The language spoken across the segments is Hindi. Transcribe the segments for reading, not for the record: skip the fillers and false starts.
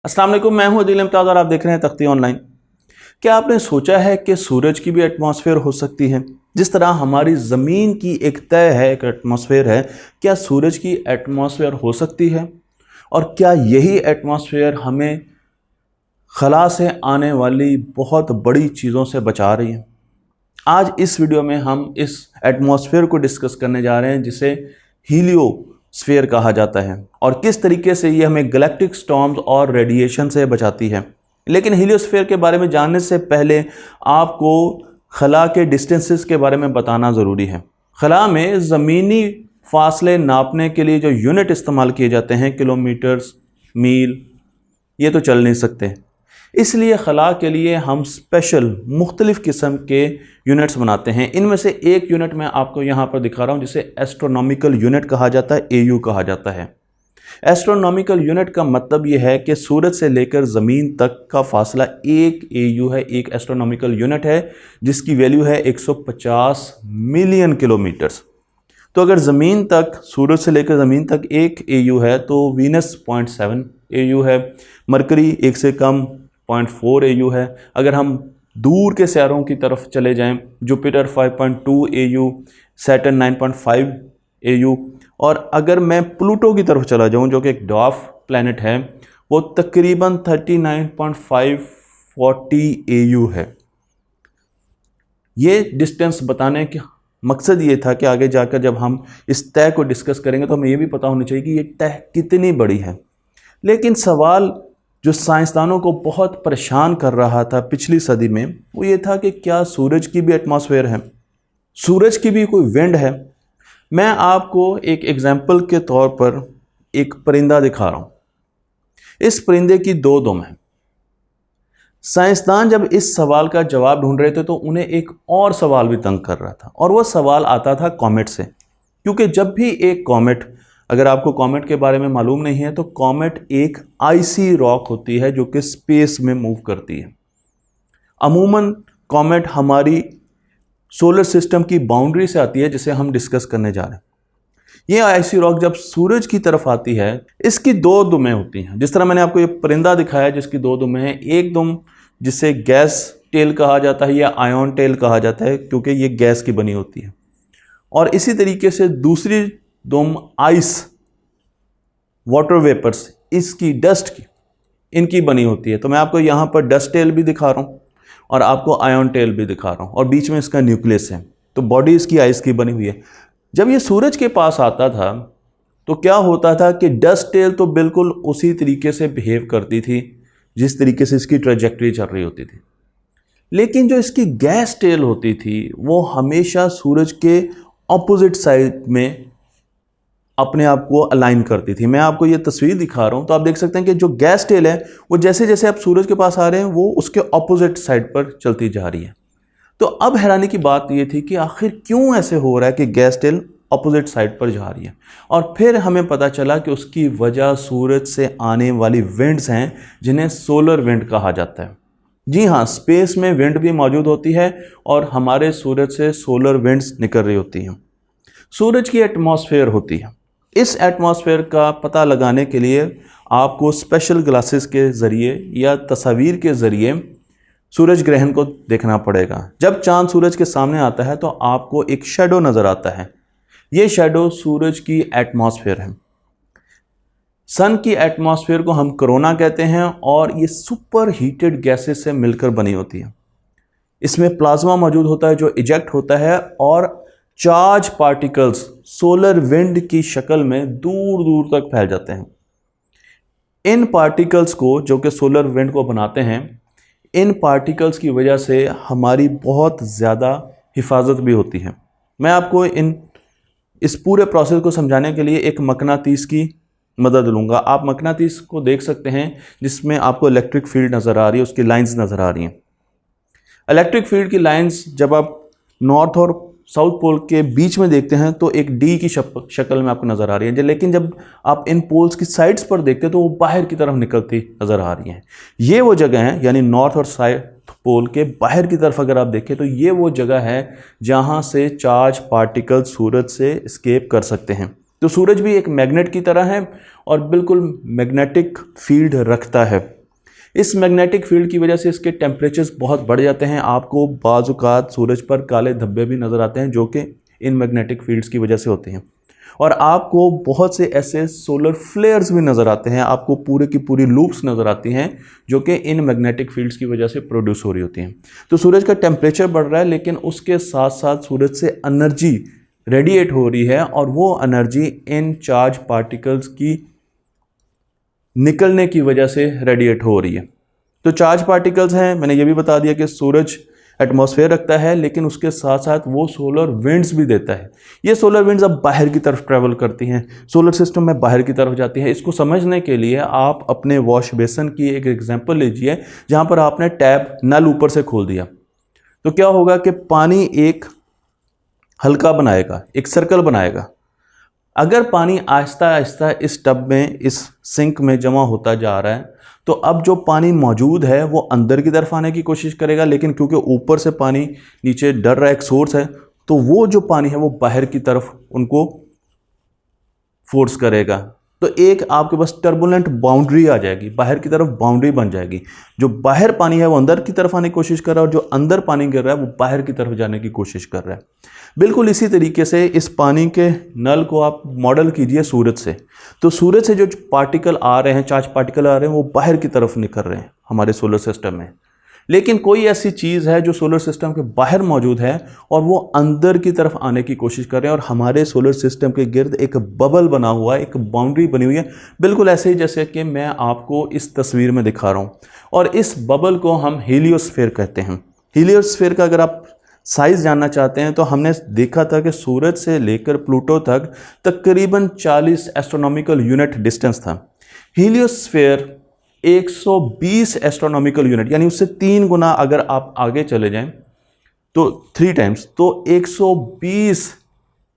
अस्सलाम वालेकुम, मैं हूं अदील इम्तियाज़ और आप देख रहे हैं तख्ती ऑनलाइन। क्या आपने सोचा है कि सूरज की भी एटमॉस्फेयर हो सकती है? जिस तरह हमारी ज़मीन की एक तय है, एक एटमॉस्फेयर है, क्या सूरज की एटमॉस्फेयर हो सकती है? और क्या यही एटमॉस्फेयर हमें खला से आने वाली बहुत बड़ी चीज़ों से बचा रही है? आज इस वीडियो में हम इस एटमॉस्फेयर को डिस्कस करने जा रहे हैं जिसे हीलियोस्फीयर कहा जाता है और किस तरीके से ये हमें गैलेक्टिक स्टॉर्म्स और रेडिएशन से बचाती है। लेकिन हीलियोस्फीयर के बारे में जानने से पहले आपको खला के डिस्टेंसेस के बारे में बताना ज़रूरी है। खला में ज़मीनी फासले नापने के लिए जो यूनिट इस्तेमाल किए जाते हैं, किलोमीटर्स, मील, ये तो चल नहीं सकते। इसलिए खला के लिए हम स्पेशल मुख्तलिफ़ किस्म के यूनिट्स बनाते हैं। इनमें से एक यूनिट मैं आपको यहाँ पर दिखा रहा हूँ जिसे एस्ट्रोनॉमिकल यूनिट कहा जाता है, AU कहा जाता है। एस्ट्रोनॉमिकल यूनिट का मतलब ये है कि सूरज से लेकर ज़मीन तक का फासला एक AU है, एक एस्ट्रोनॉमिकल यूनिट है जिसकी वैल्यू है 150 मिलियन किलोमीटर्स। तो अगर ज़मीन तक, सूरज से लेकर ज़मीन तक एक AU है तो वीनस 0.7 AU है, मरकरी एक से कम 0.4 AU है। अगर हम दूर के सितारों की तरफ चले जाएं, जुपिटर 5.2 AU, सैटर्न 9.5 AU, और अगर मैं प्लूटो की तरफ चला जाऊं जो कि एक डॉर्फ प्लैनेट है, वो तकरीबन 39.540 AU है। ये डिस्टेंस बताने का मकसद ये था कि आगे जाकर जब हम इस तय को डिस्कस करेंगे तो हमें ये भी पता होना चाहिए कि ये तय कितनी बड़ी है। लेकिन सवाल जो साइंसदानों को बहुत परेशान कर रहा था पिछली सदी में, वो ये था कि क्या सूरज की भी एटमॉस्फेयर है, सूरज की भी कोई विंड है। मैं आपको एक एग्जाम्पल के तौर पर एक परिंदा दिखा रहा हूँ। इस परिंदे की दो दुम हैं। साइंसदान जब इस सवाल का जवाब ढूंढ रहे थे तो उन्हें एक और सवाल भी तंग कर रहा था, और वह सवाल आता था कॉमेट से। क्योंकि जब भी एक कॉमेट, अगर आपको कॉमेट के बारे में मालूम नहीं है तो कॉमेट एक आइसी रॉक होती है जो कि स्पेस में मूव करती है। अमूमन कॉमेट हमारी सोलर सिस्टम की बाउंड्री से आती है जिसे हम डिस्कस करने जा रहे हैं। ये आइसी रॉक जब सूरज की तरफ आती है, इसकी दो दुमें होती हैं। जिस तरह मैंने आपको ये परिंदा दिखाया जिसकी दो दुमें हैं, एक दुम जिसे गैस टेल कहा जाता है या आयन टेल कहा जाता है क्योंकि ये गैस की बनी होती है, और इसी तरीके से दूसरी दुम आइस, वाटर वेपर्स, इसकी डस्ट की, इनकी बनी होती है। तो मैं आपको यहाँ पर डस्ट टेल भी दिखा रहा हूँ और आपको आयन टेल भी दिखा रहा हूँ, और बीच में इसका न्यूक्लियस है। तो बॉडी इसकी आइस की बनी हुई है। जब ये सूरज के पास आता था तो क्या होता था कि डस्ट टेल तो बिल्कुल उसी तरीके से बिहेव करती थी जिस तरीके से इसकी ट्रेजेक्टरी चल रही होती थी। लेकिन जो इसकी गैस टेल होती थी वो हमेशा सूरज के ऑपोजिट साइड में अपने आप को अलाइन करती थी। मैं आपको ये तस्वीर दिखा रहा हूँ तो आप देख सकते हैं कि जो गैस टेल है वो जैसे जैसे आप सूरज के पास आ रहे हैं वो उसके ऑपोजिट साइड पर चलती जा रही है। तो अब हैरानी की बात ये थी कि आखिर क्यों ऐसे हो रहा है कि गैस टेल ऑपोजिट साइड पर जा रही है। और फिर हमें पता चला कि उसकी वजह सूरज से आने वाली विंड्स हैं जिन्हें सोलर विंड कहा जाता है। जी हाँ, स्पेस में विंड भी मौजूद होती है और हमारे सूरज से सोलर विंड्स निकल रही होती हैं। सूरज की एटमॉस्फेयर होती है। इस एटमॉस्फेयर का पता लगाने के लिए आपको स्पेशल ग्लासेस के ज़रिए या तस्वीर के ज़रिए सूरज ग्रहण को देखना पड़ेगा। जब चांद सूरज के सामने आता है तो आपको एक शैडो नज़र आता है। ये शैडो सूरज की एटमॉस्फेयर है। सन की एटमॉस्फेयर को हम कोरोना कहते हैं और ये सुपर हीटेड गैसेस से मिलकर बनी होती है। इसमें प्लाज्मा मौजूद होता है जो इजेक्ट होता है, और चार्ज पार्टिकल्स सोलर विंड की शक्ल में दूर दूर तक फैल जाते हैं। इन पार्टिकल्स को, जो कि सोलर विंड को बनाते हैं, इन पार्टिकल्स की वजह से हमारी बहुत ज़्यादा हिफाजत भी होती है। मैं आपको इस पूरे प्रोसेस को समझाने के लिए एक मकनातीस की मदद लूँगा। आप मकनातीस को देख सकते हैं जिसमें आपको इलेक्ट्रिक फील्ड नज़र आ रही है, उसकी लाइंस नज़र आ रही हैं। इलेक्ट्रिक फील्ड की लाइंस जब आप नॉर्थ और साउथ पोल के बीच में देखते हैं तो एक डी की शक्ल में आपको नज़र आ रही है, लेकिन जब आप इन पोल्स की साइड्स पर देखते हैं तो वो बाहर की तरफ निकलती नज़र आ रही हैं। ये वो जगह है, यानी नॉर्थ और साउथ पोल के बाहर की तरफ अगर आप देखें तो ये वो जगह है जहाँ से चार्ज पार्टिकल सूरज से एस्केप कर सकते हैं। तो सूरज भी एक मैग्नेट की तरह है और बिल्कुल मैग्नेटिक फील्ड रखता है। इस मैग्नेटिक फील्ड की वजह से इसके टेम्परेचर्स बहुत बढ़ जाते हैं। आपको बाज़ औक़ात सूरज पर काले धब्बे भी नज़र आते हैं जो कि इन मैग्नेटिक फील्ड्स की वजह से होते हैं। और आपको बहुत से ऐसे सोलर फ्लेयर्स भी नज़र आते हैं, आपको पूरे की पूरी लूप्स नज़र आती हैं जो कि इन मैग्नेटिक फील्ड्स की वजह से प्रोड्यूस हो रही होती हैं। तो सूरज का टेम्परेचर बढ़ रहा है, लेकिन उसके साथ साथ सूरज से एनर्जी रेडिएट हो रही है और वो एनर्जी इन चार्ज पार्टिकल्स की निकलने की वजह से रेडिएट हो रही है। तो चार्ज पार्टिकल्स हैं, मैंने ये भी बता दिया कि सूरज एटमॉस्फेयर रखता है, लेकिन उसके साथ साथ वो सोलर विंड्स भी देता है। ये सोलर विंड्स अब बाहर की तरफ ट्रैवल करती हैं, सोलर सिस्टम में बाहर की तरफ जाती हैं। इसको समझने के लिए आप अपने वॉश बेसन की एक एग्जांपल लीजिए, जहाँ पर आपने टैप नल ऊपर से खोल दिया, तो क्या होगा कि पानी एक हल्का बनाएगा, एक सर्कल बनाएगा। अगर पानी आहिस्ता आहिस्ता इस टब में, इस सिंक में जमा होता जा रहा है, तो अब जो पानी मौजूद है वो अंदर की तरफ आने की कोशिश करेगा, लेकिन क्योंकि ऊपर से पानी नीचे डर रहा है, एक सोर्स है, तो वो जो पानी है वो बाहर की तरफ उनको फोर्स करेगा। तो एक आपके पास टर्बुलेंट बाउंड्री आ जाएगी, बाहर की तरफ बाउंड्री बन जाएगी। जो बाहर पानी है वो अंदर की तरफ आने की कोशिश कर रहा है और जो अंदर पानी गिर रहा है वो बाहर की तरफ जाने की कोशिश कर रहा है। बिल्कुल इसी तरीके से इस पानी के नल को आप मॉडल कीजिए सूरज से। तो सूरज से जो पार्टिकल आ रहे हैं, चार्ज पार्टिकल आ रहे हैं, वो बाहर की तरफ निकल रहे हैं हमारे सोलर सिस्टम में। लेकिन कोई ऐसी चीज़ है जो सोलर सिस्टम के बाहर मौजूद है और वो अंदर की तरफ आने की कोशिश कर रहे हैं, और हमारे सोलर सिस्टम के गिर्द एक बबल बना हुआ है, एक बाउंड्री बनी हुई है, बिल्कुल ऐसे ही जैसे कि मैं आपको इस तस्वीर में दिखा रहा हूँ। और इस बबल को हम हीलियोस्फीयर कहते हैं। हीलियोस्फीयर का अगर आप साइज़ जानना चाहते हैं तो हमने देखा था कि सूरज से लेकर प्लूटो तक तकरीबन 40 एस्ट्रोनॉमिकल यूनिट डिस्टेंस था। हीलियोस्फीयर 120 एस्ट्रोनॉमिकल यूनिट, यानी उससे 3 गुना अगर आप आगे चले जाएं तो 3 टाइम्स, तो 120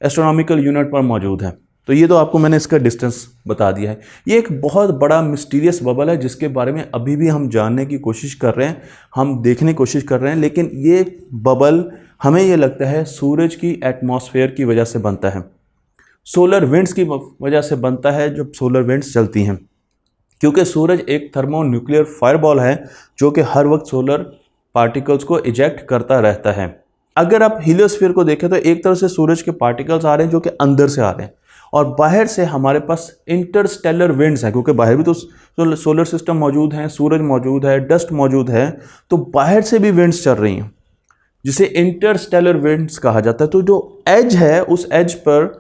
एस्ट्रोनॉमिकल यूनिट पर मौजूद है। तो ये तो आपको मैंने इसका डिस्टेंस बता दिया है। ये एक बहुत बड़ा मिस्टीरियस बबल है जिसके बारे में अभी भी हम जानने की कोशिश कर रहे हैं, हम देखने की कोशिश कर रहे हैं, लेकिन ये बबल हमें ये लगता है सूरज की एटमॉस्फेयर की वजह से बनता है, सोलर विंड्स की वजह से बनता है, जब सोलर विंड्स चलती हैं। क्योंकि सूरज एक थर्मोन्यूक्लियर फायरबॉल है जो कि हर वक्त सोलर पार्टिकल्स को इजेक्ट करता रहता है। अगर आप हीलियोस्फीयर को देखें तो एक तरफ से सूरज के पार्टिकल्स आ रहे हैं जो कि अंदर से आ रहे हैं, और बाहर से हमारे पास इंटरस्टेलर विंड्स हैं, क्योंकि बाहर भी तो सोलर सिस्टम मौजूद हैं, सूरज मौजूद है, डस्ट मौजूद है, तो बाहर से भी विंड्स चल रही हैं जिसे इंटरस्टेलर विंड्स कहा जाता है। तो जो एज है, उस एज पर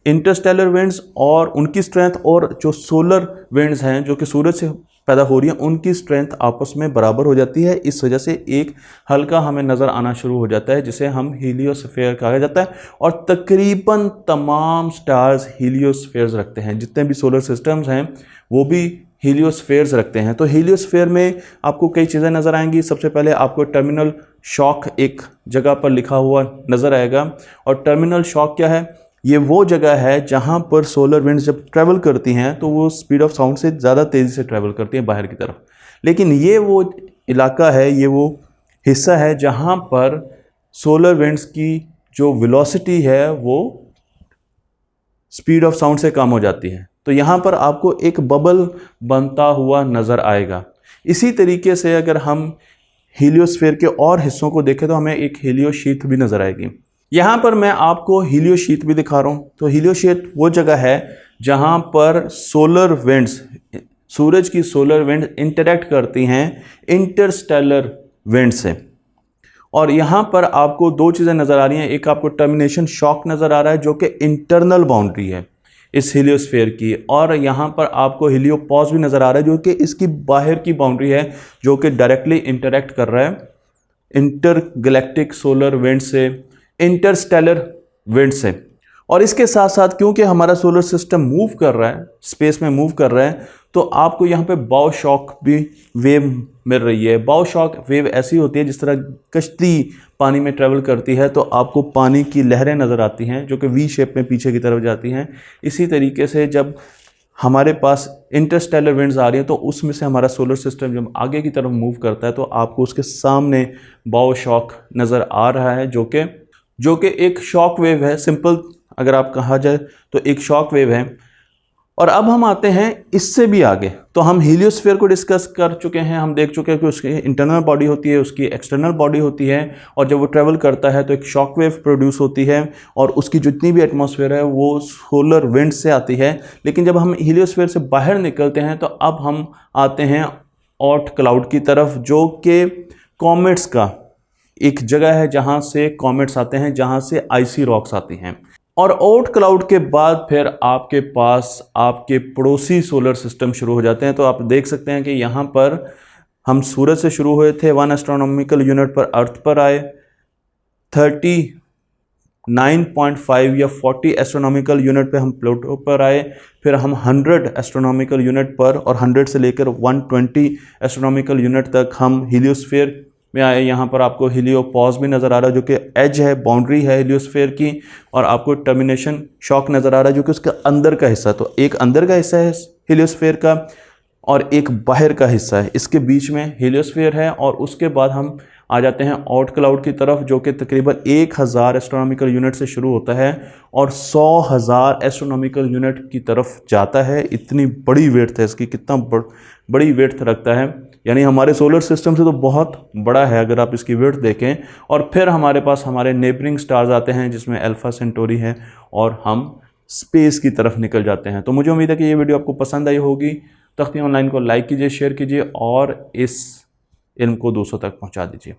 इंटरस्टेलर विंड्स और उनकी स्ट्रेंथ और जो सोलर विंड्स हैं जो कि सूरज से पैदा हो रही हैं, उनकी स्ट्रेंथ आपस में बराबर हो जाती है। इस वजह से एक हल्का हमें नज़र आना शुरू हो जाता है जिसे हम हीलियोस्फीयर कहा जाता है। और तकरीबन तमाम स्टार्स हीलियोस्फीयर्स रखते हैं, जितने भी सोलर सिस्टम्स हैं वो भी हीलियोस्फीयर्स रखते हैं। तो हीलियोस्फीयर में आपको कई चीज़ें नज़र आएंगी। सबसे पहले आपको टर्मिनल शॉक एक जगह पर लिखा हुआ नज़र आएगा, और टर्मिनल शॉक क्या है? ये वो जगह है जहाँ पर सोलर विंड्स जब ट्रैवल करती हैं तो वो स्पीड ऑफ साउंड से ज़्यादा तेज़ी से ट्रैवल करती हैं बाहर की तरफ। लेकिन ये वो इलाका है, ये वो हिस्सा है जहाँ पर सोलर विंड्स की जो वेलोसिटी है वो स्पीड ऑफ साउंड से कम हो जाती है। तो यहाँ पर आपको एक बबल बनता हुआ नज़र आएगा। इसी तरीके से अगर हम हीलियोस्फीयर के और हिस्सों को देखें तो हमें एक हीलियोशीथ भी नज़र आएगी। यहाँ पर मैं आपको हीलियोशीथ भी दिखा रहा हूँ। तो हीलियोशीथ वो जगह है जहाँ पर सोलर विंड्स, सूरज की सोलर विंड इंटरेक्ट करती हैं इंटरस्टेलर विंड से। और यहाँ पर आपको दो चीज़ें नज़र आ रही हैं। एक आपको टर्मिनेशन शॉक नज़र आ रहा है जो कि इंटरनल बाउंड्री है इस हीलियोस्फीयर की, और यहाँ पर आपको हीलियोपॉज भी नज़र आ रहा है जो कि इसकी बाहर की बाउंड्री है, जो कि डायरेक्टली इंटरेक्ट कर रहा है इंटरगैलेक्टिक सोलर विंड से, इंटरस्टेलर विंड से। और इसके साथ साथ क्योंकि हमारा सोलर सिस्टम मूव कर रहा है, स्पेस में मूव कर रहा है, तो आपको यहाँ पे बाउ शॉक भी वेव मिल रही है। बाउ शॉक वेव ऐसी होती है जिस तरह कश्ती पानी में ट्रेवल करती है तो आपको पानी की लहरें नज़र आती हैं जो कि वी शेप में पीछे की तरफ जाती हैं। इसी तरीके से जब हमारे पास इंटरस्टेलर विंड्स आ रही हैं तो उसमें से हमारा सोलर सिस्टम जब आगे की तरफ मूव करता है तो आपको उसके सामने बाउ शॉक नज़र आ रहा है जो कि एक शॉक वेव है। सिंपल अगर आप कहा जाए तो एक शॉक वेव है। और अब हम आते हैं इससे भी आगे। तो हम हीलियोस्फीयर को डिस्कस कर चुके हैं, हम देख चुके हैं कि उसकी इंटरनल बॉडी होती है, उसकी एक्सटर्नल बॉडी होती है, और जब वो ट्रेवल करता है तो एक शॉक वेव प्रोड्यूस होती है, और उसकी जितनी भी एटमॉस्फेयर है वो सोलर विंड से आती है। लेकिन जब हम हीलियोस्फीयर से बाहर निकलते हैं तो अब हम आते हैं ऑर्ट क्लाउड की तरफ, जो कि कॉमेट्स का एक जगह है जहाँ से कॉमेट्स आते हैं, जहाँ से आइसी रॉक्स आती हैं। और ओर्ट क्लाउड के बाद फिर आपके पास आपके पड़ोसी सोलर सिस्टम शुरू हो जाते हैं। तो आप देख सकते हैं कि यहाँ पर हम सूरज से शुरू हुए थे, 1 एस्ट्रोनॉमिकल यूनिट पर अर्थ पर आए, 39.5 या 40 एस्ट्रोनॉमिकल यूनिट पे हम प्लूटो पर आए, फिर हम 100 एस्ट्रोनॉमिकल यूनिट पर, और 100 से लेकर 120 एस्ट्रोनॉमिकल यूनिट तक हम हीलियोस्फीयर में आए। यहाँ पर आपको हीलियोपॉज भी नज़र आ रहा है जो कि एज है, बाउंड्री है हीलियोस्फीयर की, और आपको टर्मिनेशन शॉक नज़र आ रहा है जो कि उसका अंदर का हिस्सा। तो एक अंदर का हिस्सा है हीलियोस्फीयर का और एक बाहर का हिस्सा है, इसके बीच में हीलियोस्फीयर है। और उसके बाद हम आ जाते हैं ऑर्ट क्लाउड की तरफ, जो कि तकरीबन 1000 एस्ट्रोनॉमिकल यूनिट से शुरू होता है और 100,000 एस्ट्रोनॉमिकल यूनिट की तरफ जाता है। इतनी बड़ी वेट है इसकी, कितना बड़ी वेट रखता है, यानी हमारे सोलर सिस्टम से तो बहुत बड़ा है अगर आप इसकी वेट देखें। और फिर हमारे पास हमारे नेबरिंग स्टार्स आते हैं जिसमें अल्फा सेंटोरी है, और हम स्पेस की तरफ निकल जाते हैं। तो मुझे उम्मीद है कि ये वीडियो आपको पसंद आई होगी। तख्ती ऑनलाइन को लाइक कीजिए, शेयर कीजिए और इस इल्म को दूसरों तक पहुंचा दीजिए।